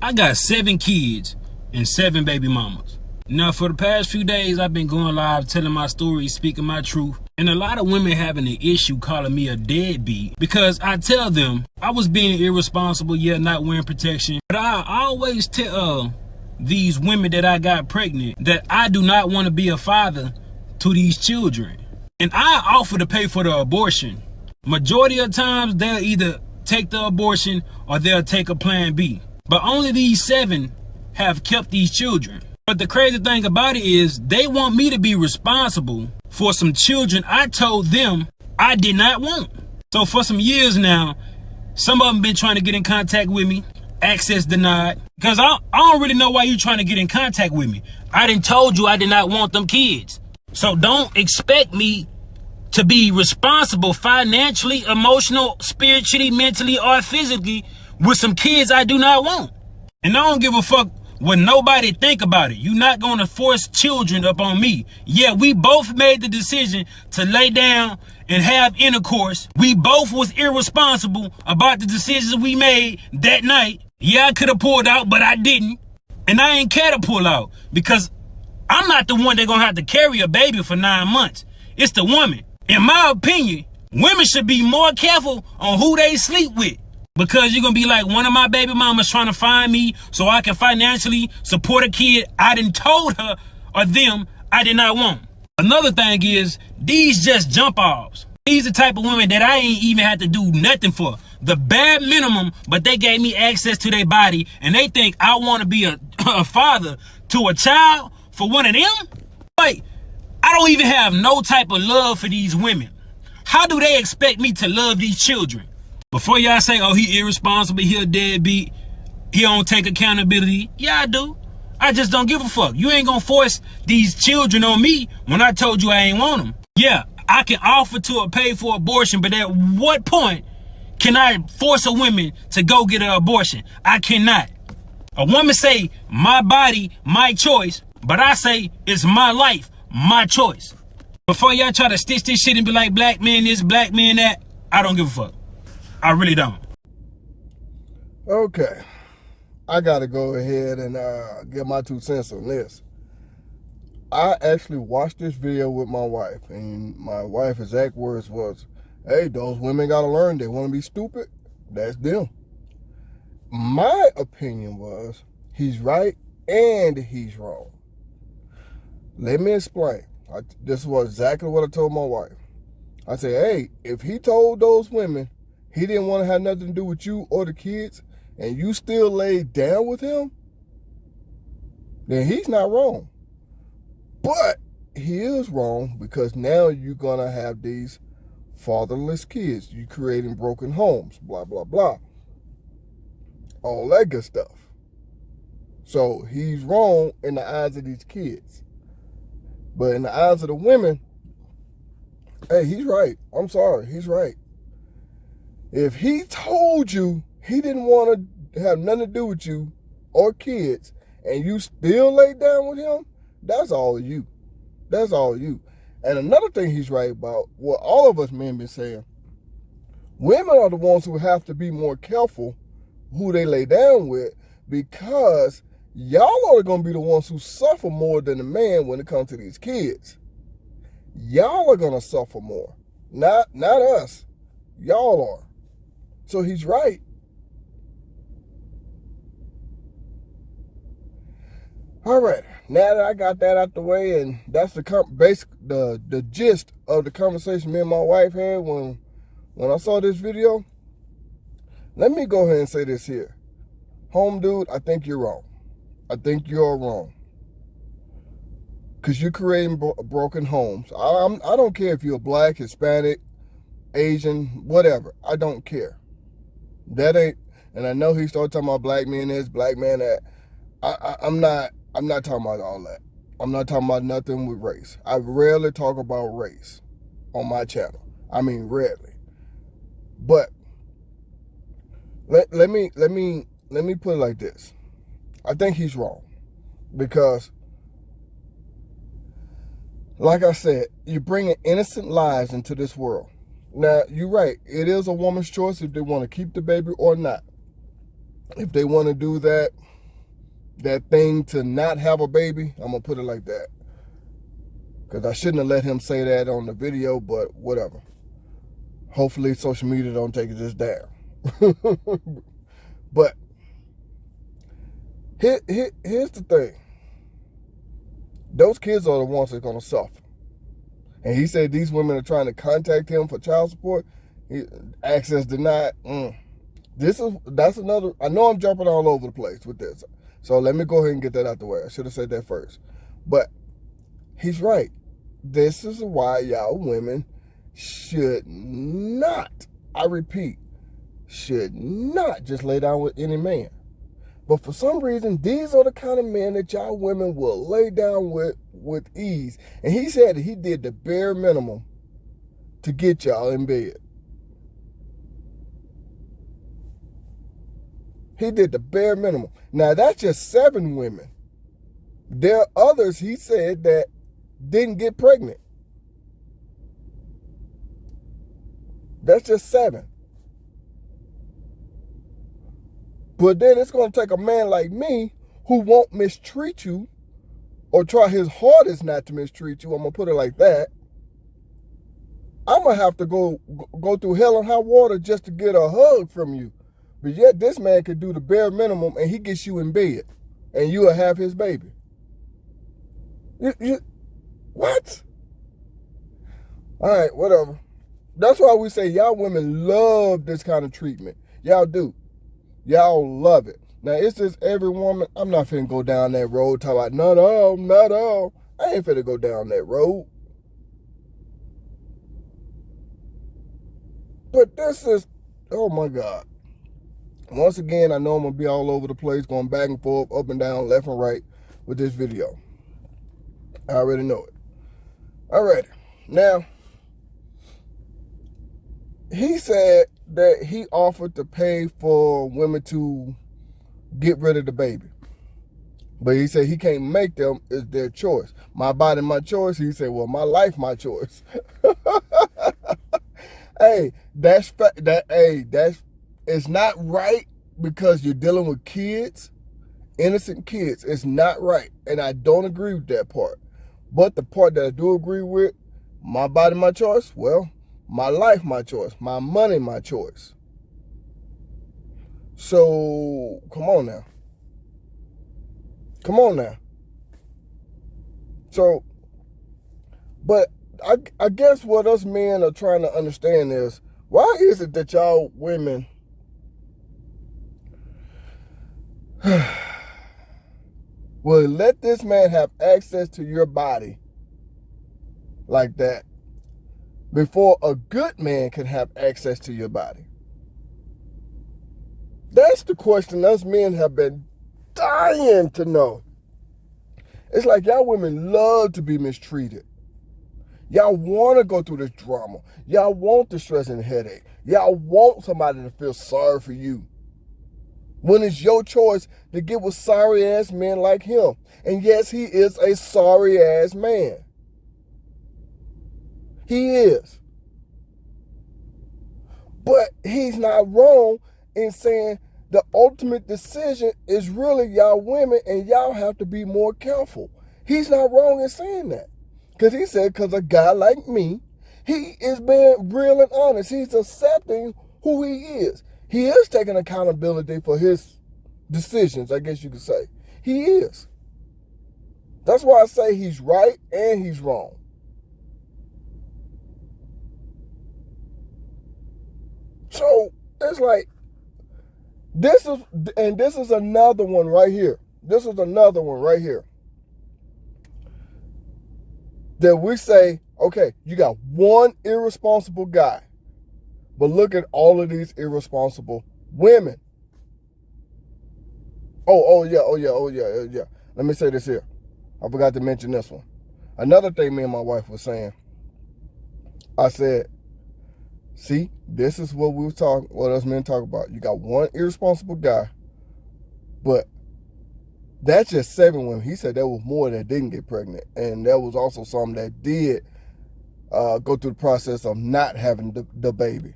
I got 7 kids and 7 baby mamas. Now, for the past few days, I've been going live, telling my story, speaking my truth. And a lot of women having an issue calling me a deadbeat because I tell them I was being irresponsible, yet not wearing protection. But I always tell these women that I got pregnant that I do not want to be a father to these children. And I offer to pay for the abortion. Majority of times, they'll either take the abortion or they'll take a plan B. But only these 7 have kept these children. But the crazy thing about it is they want me to be responsible for some children I told them I did not want. So for some years now, some of them been trying to get in contact with me, access denied. Because I don't really know why you trying to get in contact with me. I done told you I did not want them kids. So don't expect me to be responsible financially, emotional, spiritually, mentally, or physically with some kids I do not want. And I don't give a fuck what nobody think about it. You're not going to force children up on me. Yeah, we both made the decision to lay down and have intercourse. We both was irresponsible about the decisions we made that night. Yeah, I could have pulled out, but I didn't. And I ain't care to pull out because I'm not the one that's going to have to carry a baby for 9 months. It's the woman. In my opinion, women should be more careful on who they sleep with. Because you're going to be like, one of my baby mamas trying to find me so I can financially support a kid I done told her or them I did not want. Another thing is, these just jump offs. These are the type of women that I ain't even had to do nothing for. The bare minimum, but they gave me access to their body and they think I want to be a father to a child for one of them? Like, I don't even have no type of love for these women. How do they expect me to love these children? Before y'all say, oh, he irresponsible, he a deadbeat, he don't take accountability. Yeah, I do. I just don't give a fuck. You ain't gonna force these children on me when I told you I ain't want them. Yeah, I can offer to pay for abortion, but at what point can I force a woman to go get an abortion? I cannot. A woman say, my body, my choice, but I say, it's my life, my choice. Before y'all try to stitch this shit and be like, black man this, black man that, I don't give a fuck. I really don't. Okay, I gotta go ahead and get my 2 cents on this. I actually watched this video with my wife, and my wife's exact words was, hey, those women gotta learn. They wanna be stupid. That's them. My opinion was, he's right and he's wrong. Let me explain. This was exactly what I told my wife. I said, hey, if he told those women he didn't want to have nothing to do with you or the kids, and you still laid down with him, then he's not wrong. But he is wrong because now you're going to have these fatherless kids. You're creating broken homes, blah, blah, blah. All that good stuff. So he's wrong in the eyes of these kids. But in the eyes of the women, hey, he's right. I'm sorry, he's right. If he told you he didn't want to have nothing to do with you or kids, and you still lay down with him, that's all you. That's all you. And another thing he's right about, what all of us men been saying, women are the ones who have to be more careful who they lay down with, because y'all are going to be the ones who suffer more than the man when it comes to these kids. Y'all are going to suffer more. Not us. Y'all are. So he's right. All right. Now that I got that out the way, and that's the gist of the conversation me and my wife had when I saw this video, let me go ahead and say this here. Home dude, I think you're wrong. I think you're wrong. Because you're creating broken homes. I don't care if you're black, Hispanic, Asian, whatever. I don't care. That ain't, and I know he started talking about black men this, black man that. I'm not talking about all that. I'm not talking about nothing with race. I rarely talk about race on my channel. I mean, rarely. But let me put it like this. I think he's wrong because, like I said, you're bringing innocent lives into this world. Now, you're right. It is a woman's choice if they want to keep the baby or not. If they want to do that, that thing to not have a baby. I'm gonna put it like that, because I shouldn't have let him say that on the video, but whatever. Hopefully social media don't take this down. But here's the thing. Those kids are the ones that are going to suffer. And he said these women are trying to contact him for child support. Access denied. That's another. I know I'm jumping all over the place with this. So let me go ahead and get that out the way. I should have said that first. But he's right. This is why y'all women should not, I repeat, should not just lay down with any man. But for some reason, these are the kind of men that y'all women will lay down with ease. And he said that he did the bare minimum to get y'all in bed. He did the bare minimum. Now, that's just 7 women. There are others, he said, that didn't get pregnant. That's just 7. But then it's going to take a man like me who won't mistreat you or try his hardest not to mistreat you. I'm going to put it like that. I'm going to have to go through hell and high water just to get a hug from you. But yet this man could do the bare minimum and he gets you in bed and you'll have his baby. What? All right, whatever. That's why we say y'all women love this kind of treatment. Y'all do. Y'all love it. Now, it's just every woman. I'm not finna go down that road talking about not all. I ain't finna go down that road. But this is, oh my God. Once again, I know I'm gonna be all over the place, going back and forth, up and down, left and right with this video. I already know it. All right. Now, he said that he offered to pay for women to get rid of the baby. But he said he can't make them, it's their choice. My body, my choice. He said, well, my life, my choice. Hey, it's not right because you're dealing with kids, innocent kids. It's not right. And I don't agree with that part. But the part that I do agree with, my body, my choice, well, my life, my choice. My money, my choice. So, come on now. Come on now. So, but I guess what us men are trying to understand is, why is it that y'all women will let this man have access to your body like that before a good man can have access to your body? That's the question us men have been dying to know. It's like y'all women love to be mistreated. Y'all want to go through this drama. Y'all want the stress and headache. Y'all want somebody to feel sorry for you. When it's your choice to get with sorry-ass men like him. And yes, he is a sorry-ass man. He is. But he's not wrong in saying the ultimate decision is really y'all women and y'all have to be more careful. He's not wrong in saying that. Because he said, because a guy like me, he is being real and honest. He's accepting who he is. He is taking accountability for his decisions, I guess you could say. He is. That's why I say he's right and he's wrong. So it's like, this is another one right here. This is another one right here. That we say, okay, you got one irresponsible guy, but look at all of these irresponsible women. Oh yeah. Let me say this here. I forgot to mention this one. Another thing me and my wife was saying. I said, see, this is what we was talking, what us men talk about. You got one irresponsible guy, but that's just 7 women. He said there was more that didn't get pregnant. And there was also some that did go through the process of not having the baby.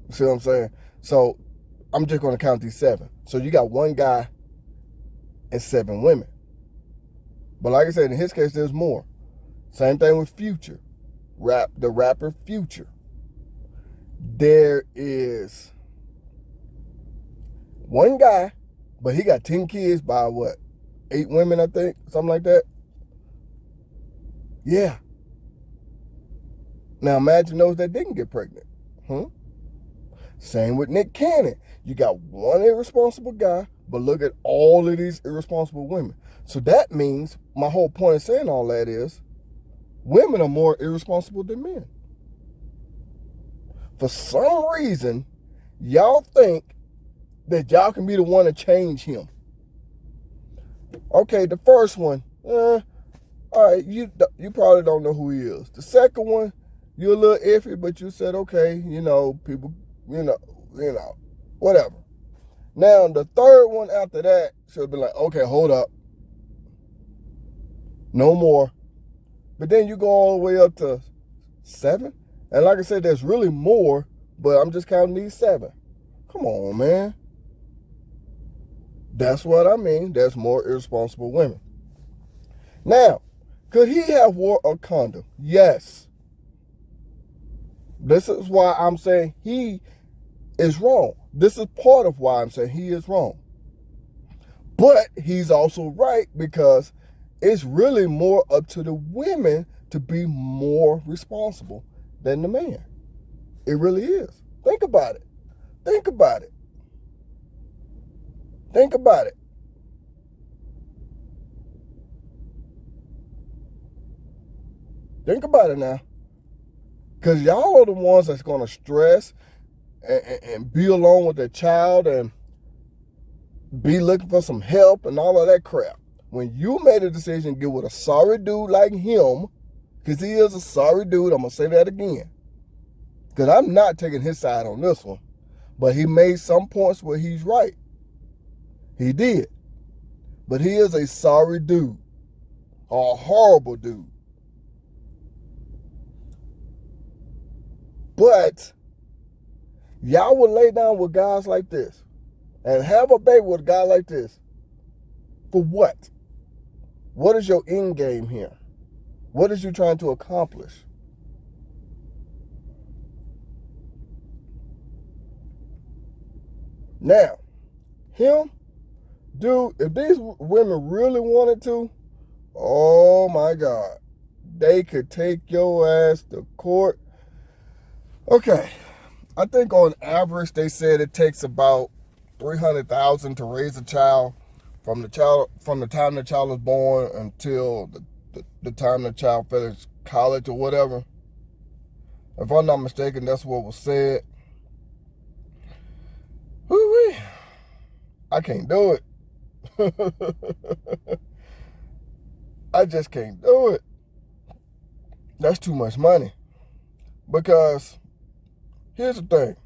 See what I'm saying? So I'm just going to count these 7. So you got one guy and 7 women. But like I said, in his case, there's more. Same thing with Future, the rapper Future. There is one guy, but he got 10 kids by what? 8 women, I think, something like that. Yeah. Now imagine those that didn't get pregnant. Same with Nick Cannon. You got one irresponsible guy, but look at all of these irresponsible women. So that means, my whole point of saying all that is, women are more irresponsible than men. For some reason, y'all think that y'all can be the one to change him. Okay, the first one, all right, you probably don't know who he is. The second one, you're a little iffy, but you said, okay, people, whatever. Now, the third one after that should be like, okay, hold up. No more. But then you go all the way up to 7. And like I said, there's really more, but I'm just counting these 7. Come on, man. That's what I mean. There's more irresponsible women. Now, could he have wore a condom? Yes. This is why I'm saying he is wrong. This is part of why I'm saying he is wrong. But he's also right, because it's really more up to the women to be more responsible than the man. It really is. Think about it. Think about it. Think about it. Think about it now. Because y'all are the ones that's going to stress and be alone with their child and be looking for some help and all of that crap. When you made a decision to get with a sorry dude like him, because he is a sorry dude, I'm going to say that again. Because I'm not taking his side on this one. But he made some points where he's right. He did. But he is a sorry dude. A horrible dude. But y'all would lay down with guys like this and have a baby with a guy like this. For what? What is your end game here? What is you trying to accomplish? Now, him, dude, if these women really wanted to, oh my God, they could take your ass to court. Okay, I think on average they said it takes about $300,000 to raise a child from the time the child is born until the time the child finishes college or whatever. If I'm not mistaken, that's what was said. Woo-wee. I can't do it. I just can't do it. That's too much money. Because here's the thing.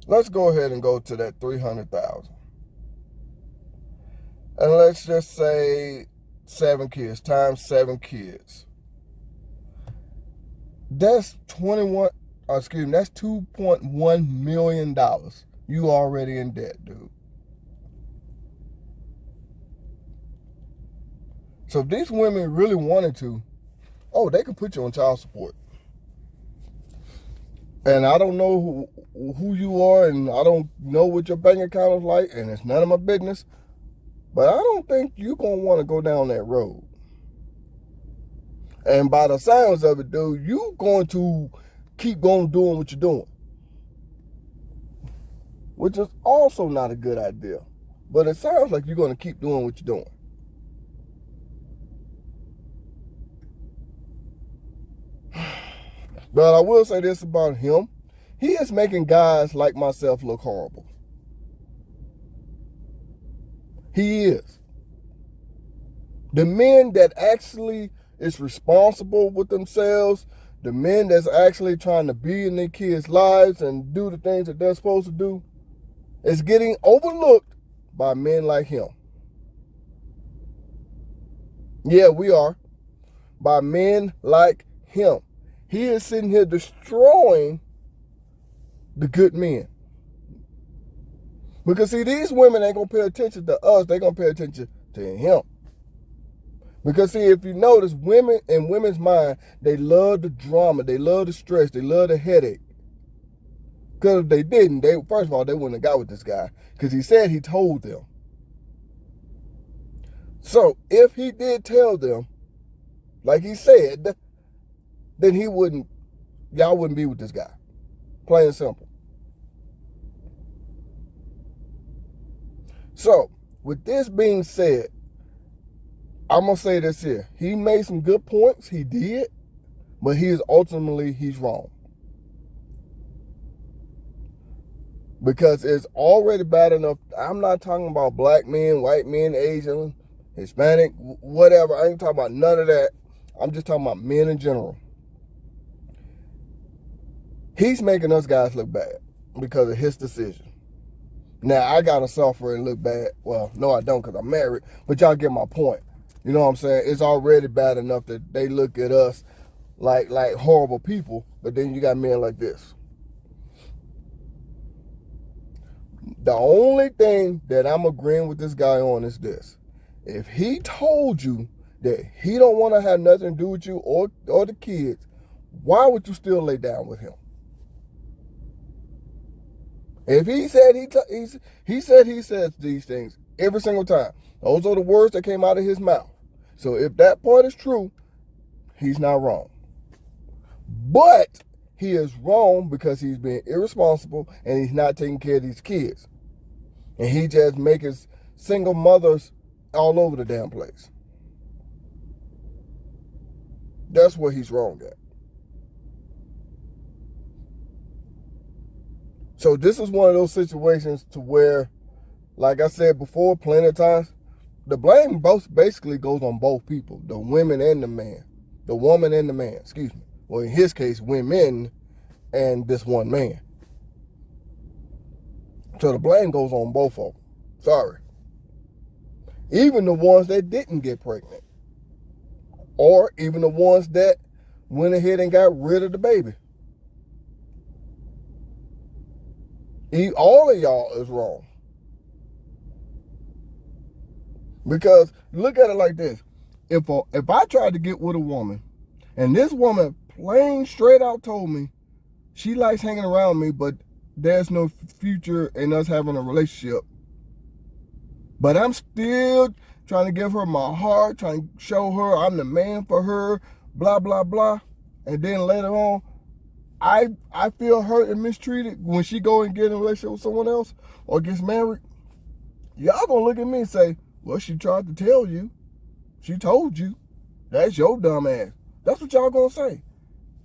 Let's go ahead and go to that $300,000. And let's just say 7 kids times 7 kids. That's that's $2.1 million. You already in debt, dude. So if these women really wanted to, they can put you on child support. And I don't know who you are, and I don't know what your bank account is like, and it's none of my business. But I don't think you're going to want to go down that road. And by the sounds of it, dude, you're going to keep going doing what you're doing. Which is also not a good idea. But it sounds like you're going to keep doing what you're doing. But I will say this about him. He is making guys like myself look horrible. He is. The men that actually is responsible with themselves, the men that's actually trying to be in their kids' lives and do the things that they're supposed to do, is getting overlooked by men like him. Yeah, we are. By men like him. He is sitting here destroying the good men. Because see, these women ain't gonna pay attention to us, they gonna pay attention to him. Because see, if you notice, women in women's mind, they love the drama, they love the stress, they love the headache. Because if they didn't, first of all, they wouldn't have got with this guy. Because he said he told them. So if he did tell them, like he said, then y'all wouldn't be with this guy. Plain and simple. So, with this being said, I'm going to say this here. He made some good points. He did. But he's wrong. Because it's already bad enough. I'm not talking about black men, white men, Asian, Hispanic, whatever. I ain't talking about none of that. I'm just talking about men in general. He's making us guys look bad because of his decision. Now, I got to suffer and look bad. Well, no, I don't because I'm married. But y'all get my point. You know what I'm saying? It's already bad enough that they look at us like horrible people. But then you got men like this. The only thing that I'm agreeing with this guy on is this. If he told you that he don't want to have nothing to do with you or the kids, why would you still lay down with him? If he said he says these things every single time, those are the words that came out of his mouth. So if that part is true, he's not wrong. But he is wrong because he's being irresponsible and he's not taking care of these kids. And he just making single mothers all over the damn place. That's what he's wrong at. So this is one of those situations to where, like I said before plenty of times, the blame basically goes on both people, the women and the man. The woman and the man, excuse me. Well, in his case, women and this one man. So the blame goes on both of them. Sorry. Even the ones that didn't get pregnant. Or even the ones that went ahead and got rid of the baby. All of y'all is wrong. Because look at it like this. If I tried to get with a woman, and this woman plain straight out told me she likes hanging around me, but there's no future in us having a relationship, but I'm still trying to give her my heart, trying to show her I'm the man for her, blah, blah, blah. And then later on, I feel hurt and mistreated when she go and get in a relationship with someone else or gets married. Y'all gonna look at me and say, well, she tried to tell you. She told you. That's your dumb ass. That's what y'all gonna say.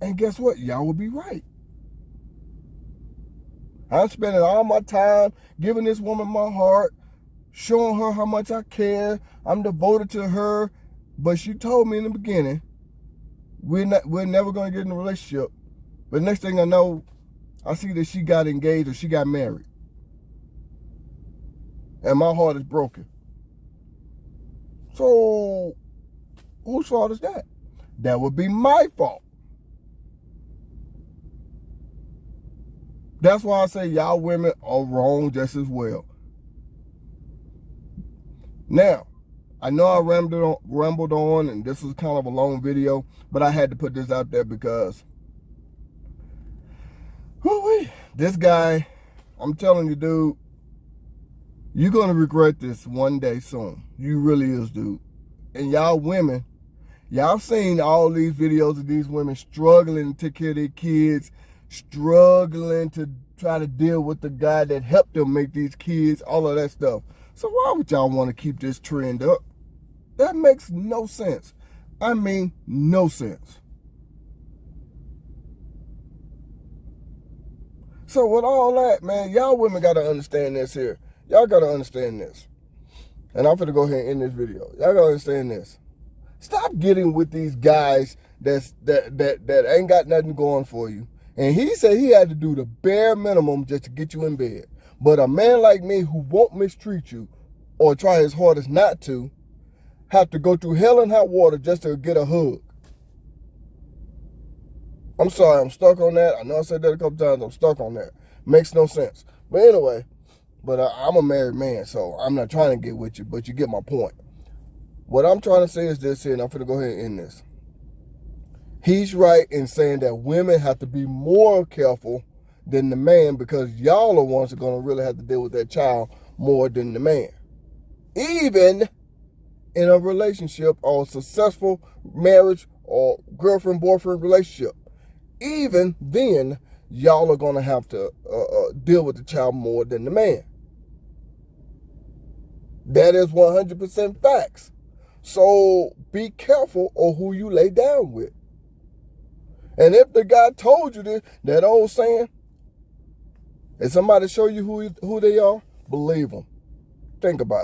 And guess what? Y'all will be right. I'm spending all my time giving this woman my heart, showing her how much I care. I'm devoted to her. But she told me in the beginning, we're never going to get in a relationship. But next thing I know, I see that she got engaged or she got married. And my heart is broken. So, whose fault is that? That would be my fault. That's why I say y'all women are wrong just as well. Now, I know I rambled on, and this was kind of a long video, but I had to put this out there because this guy, I'm telling you, dude, you're going to regret this one day soon. You really is, dude. And y'all women, y'all seen all these videos of these women struggling to take care of their kids, struggling to try to deal with the guy that helped them make these kids, all of that stuff. So why would y'all want to keep this trend up? That makes no sense. I mean, no sense. So with all that, man, y'all women got to understand this here. Y'all got to understand this. And I'm finna go ahead and end this video. Y'all got to understand this. Stop getting with these guys that ain't got nothing going for you. And he said he had to do the bare minimum just to get you in bed. But a man like me who won't mistreat you or try his hardest not to, have to go through hell and hot water just to get a hug. I'm sorry, I'm stuck on that. I know I said that a couple times. I'm stuck on that. Makes no sense. But anyway, But I'm a married man, so I'm not trying to get with you, but you get my point. What I'm trying to say is this here, and I'm going to go ahead and end this. He's right in saying that women have to be more careful than the man, because y'all are ones that are going to really have to deal with that child more than the man. Even in a relationship or a successful marriage or girlfriend-boyfriend relationship, even then, y'all are going to have to deal with the child more than the man. That is 100% facts. So be careful of who you lay down with. And if the guy told you this, that old saying, if somebody show you who they are, believe them. Think about it.